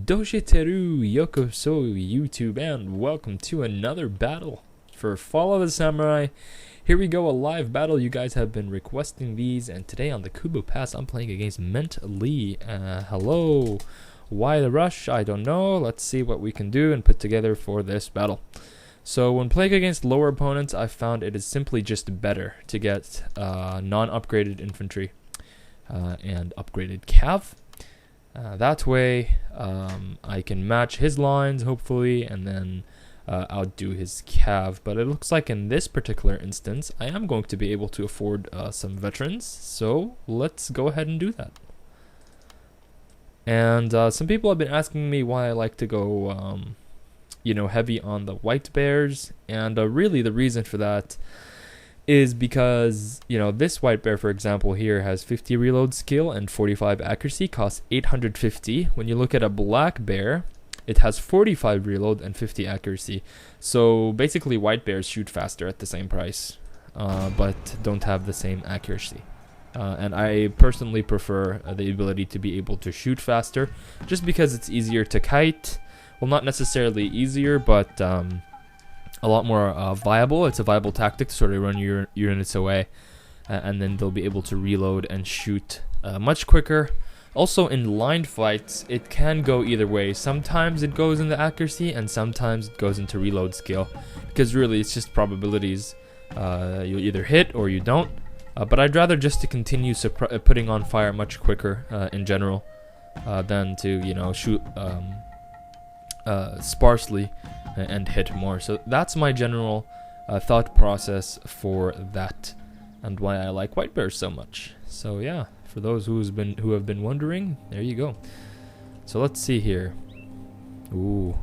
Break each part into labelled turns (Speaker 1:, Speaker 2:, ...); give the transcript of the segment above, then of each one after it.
Speaker 1: Dojiteru Yokoso YouTube, and welcome to another battle for Fall of the Samurai. Here we go, a live battle. You guys have been requesting these, and today on the Kubo Pass I'm playing against Mint Lee. Hello. Why the rush? I don't know. Let's see what we can do and put together for this battle. So when playing against lower opponents, I found it is simply just better to get non-upgraded infantry and upgraded cav. That way I can match his lines hopefully and then outdo his cav. But it looks like in this particular instance I am going to be able to afford some veterans, so let's go ahead and do that. And some people have been asking me why I like to go heavy on the white bears, and really the reason for that is because, this white bear, for example, here has 50 reload skill and 45 accuracy, costs 850. When you look at a black bear, it has 45 reload and 50 accuracy. So basically white bears shoot faster at the same price, but don't have the same accuracy. And I personally prefer the ability to be able to shoot faster, just because it's easier to kite. Well, not necessarily easier, but a lot more viable. It's a viable tactic to sort of run your units away, and then they'll be able to reload and shoot much quicker. Also, in line fights, it can go either way. Sometimes it goes into accuracy, and sometimes it goes into reload skill, because really it's just probabilities. You'll either hit or you don't. But I'd rather just to continue putting on fire much quicker in general than to shoot sparsely and hit more. So that's my general thought process for that, and why I like white bears so much. So yeah, for those who have been wondering, there you go. So let's see here. Ooh.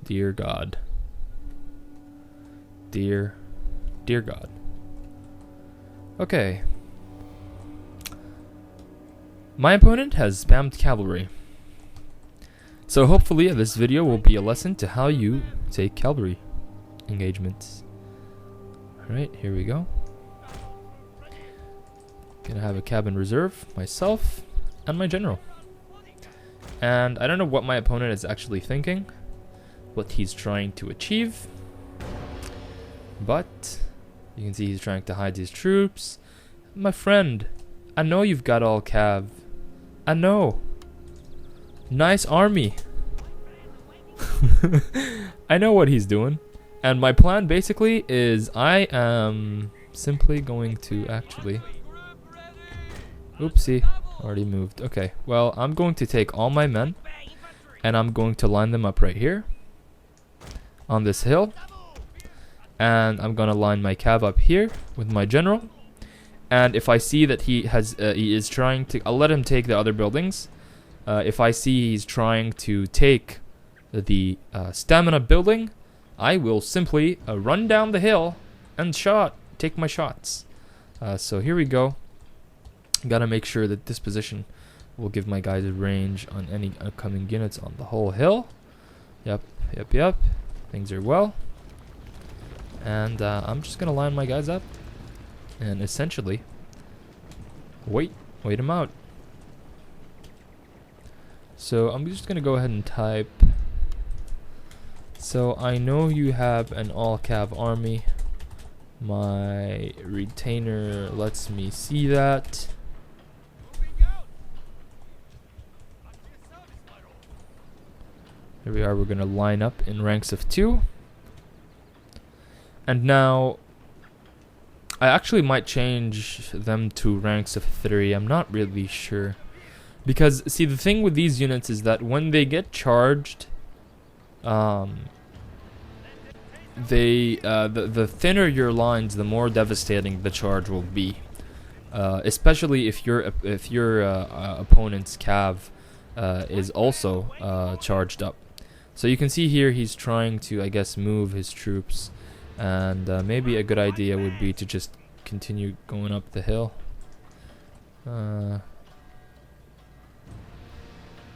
Speaker 1: Dear God. Dear God. Okay. My opponent has spammed cavalry. So hopefully this video will be a lesson to how you take cavalry engagements. Alright, here we go. Gonna have a cabin reserve, myself, and my general. And I don't know what my opponent is actually thinking, what he's trying to achieve. But you can see he's trying to hide his troops. My friend, I know you've got all cav. I know. Nice army. I know what he's doing. And my plan basically is I am simply going to actually... Oopsie. Already moved. Okay. Well, I'm going to take all my men, and I'm going to line them up right here on this hill. And I'm gonna line my cav up here with my general. And if I see that he is trying to, I'll let him take the other buildings. If I see he's trying to take the stamina building, I will simply run down the hill and take my shots. So here we go. Gotta make sure that this position will give my guys a range on any upcoming units on the whole hill. Yep. Things are well. And I'm just gonna line my guys up and essentially wait them out. So I'm just gonna go ahead and type. So I know you have an all cav army. My retainer lets me see that. Here we are. We're gonna line up in ranks of 2. And now, I actually might change them to ranks of 3. I'm not really sure. Because, see, the thing with these units is that when they get charged, the thinner your lines, the more devastating the charge will be. Especially if your opponent's cav is also charged up. So you can see here he's trying to, I guess, move his troops. And maybe a good idea would be to just continue going up the hill.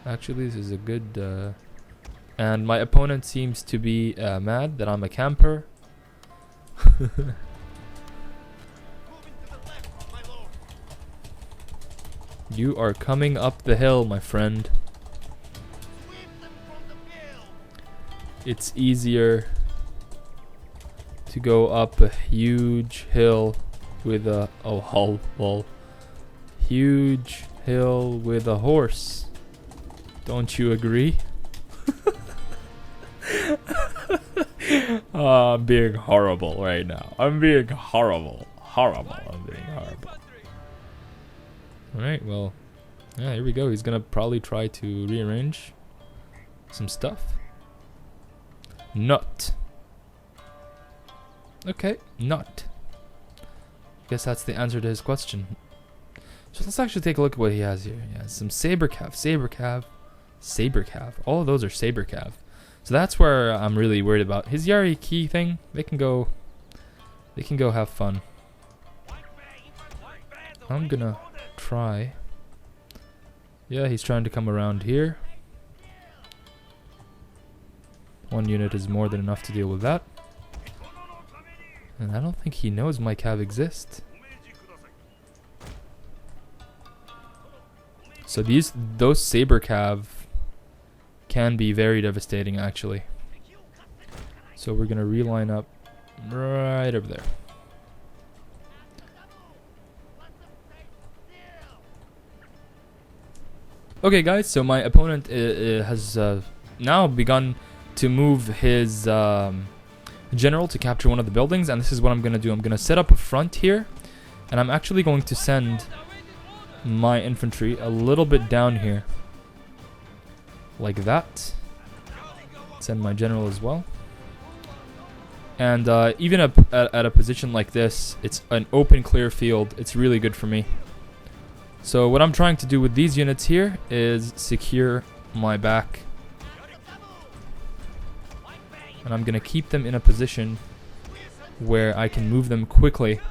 Speaker 1: Actually, this is a good... and my opponent seems to be mad that I'm a camper. You are coming up the hill, my friend. It's easier to go up a huge hill with a huge hill with a horse. Don't you agree? I'm being horrible right now. I'm being horrible. I'm being horrible. Alright, well, yeah, here we go. He's gonna probably try to rearrange some stuff. Not. Okay, not. Guess that's the answer to his question. So let's actually take a look at what he has here. He has some saber cav. All of those are saber cav. So that's where I'm really worried about. His Yari key thing, they can go have fun. I'm gonna try. Yeah, he's trying to come around here. One unit is more than enough to deal with that. And I don't think he knows my cav exists. So those saber cav can be very devastating, actually. So we're gonna reline up right over there. Okay, guys. So my opponent has now begun to move his general to capture one of the buildings, and this is what I'm gonna do. I'm gonna set up a front here, and I'm actually going to send my infantry a little bit down here, like that. Send my general as well. And even at a position like this, it's an open, clear field. It's really good for me. So what I'm trying to do with these units here is secure my back. And I'm going to keep them in a position where I can move them quickly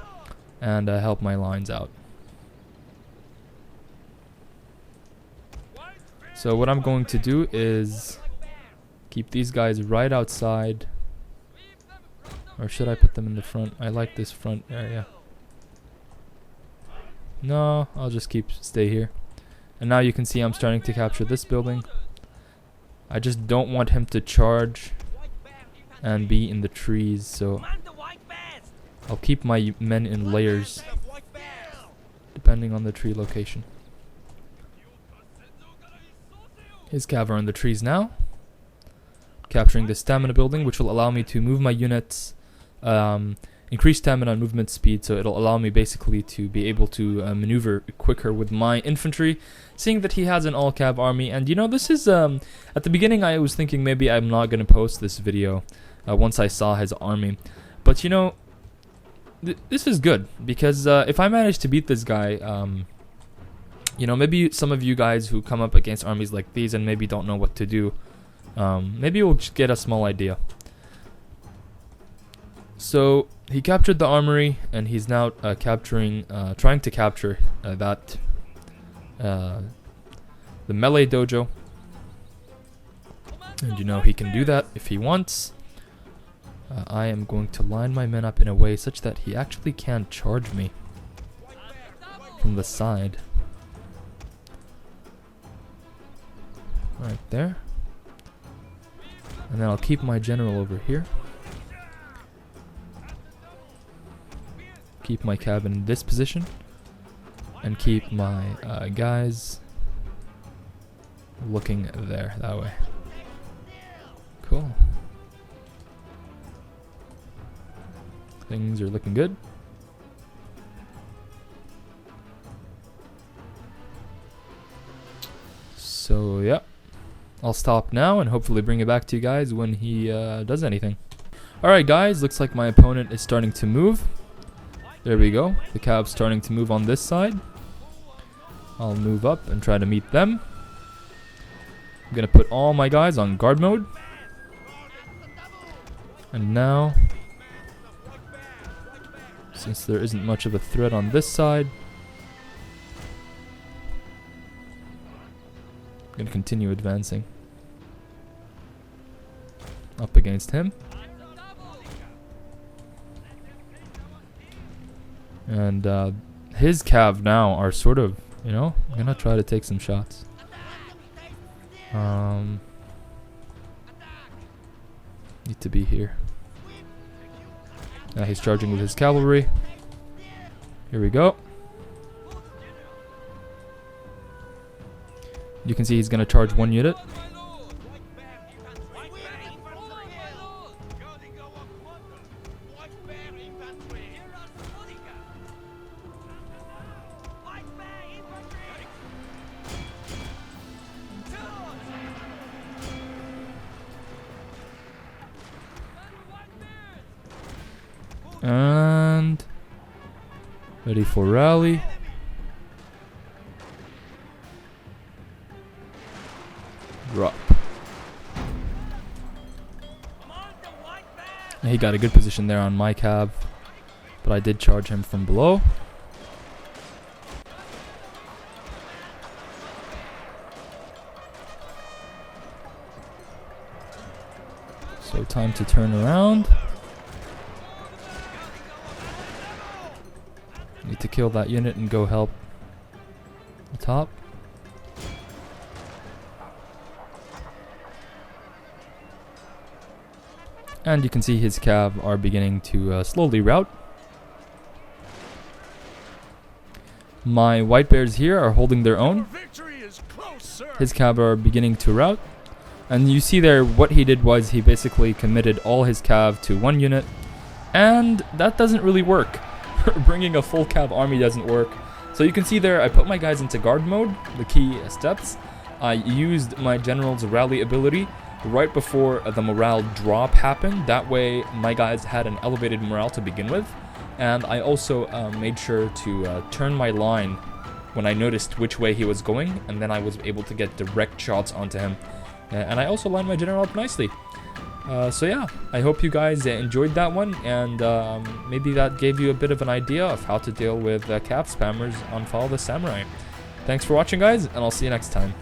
Speaker 1: and help my lines out. So what I'm going to do is keep these guys right outside. Or should I put them in the front? I like this front area. No, I'll just stay here. And now you can see I'm starting to capture this building. I just don't want him to charge and be in the trees, so I'll keep my men in layers depending on the tree location. His cav are in the trees now, capturing the stamina building, which will allow me to move my units, increase stamina and movement speed, so it'll allow me basically to be able to maneuver quicker with my infantry, seeing that he has an all cav army. And you know, this is at the beginning I was thinking maybe I'm not going to post this video once I saw his army, but you know, this is good, because if I manage to beat this guy, you know, maybe some of you guys who come up against armies like these and maybe don't know what to do, maybe you'll just get a small idea. So he captured the armory, and he's now trying to capture the melee dojo. And you know, he can do that if he wants. I am going to line my men up in a way such that he actually can't charge me from the side. Right there. And then I'll keep my general over here. Keep my cabin in this position. And keep my guys looking there, that way. Cool. Things are looking good. So, yeah. I'll stop now and hopefully bring it back to you guys when he does anything. Alright guys, looks like my opponent is starting to move. There we go. The cab's starting to move on this side. I'll move up and try to meet them. I'm gonna put all my guys on guard mode. And now, since there isn't much of a threat on this side, I'm going to continue advancing up against him. And his cav now are sort of You know, I'm gonna try to take some shots. Need to be here. Now he's charging with his cavalry. Here we go. You can see he's gonna charge one unit. And ready for rally. Drop. He got a good position there on my cab, but I did charge him from below. So time to turn around. Need to kill that unit and go help the top. And you can see his cav are beginning to slowly rout. My white bears here are holding their own. His cav are beginning to rout. And you see there what he did was he basically committed all his cav to one unit. And that doesn't really work. Bringing a full cav army doesn't work. So you can see there I put my guys into guard mode, the key steps. I used my general's rally ability right before the morale drop happened. That way my guys had an elevated morale to begin with. And I also made sure to turn my line when I noticed which way he was going, and then I was able to get direct shots onto him. And I also lined my general up nicely. So yeah, I hope you guys enjoyed that one, and maybe that gave you a bit of an idea of how to deal with cav spammers on Follow the Samurai. Thanks for watching, guys, and I'll see you next time.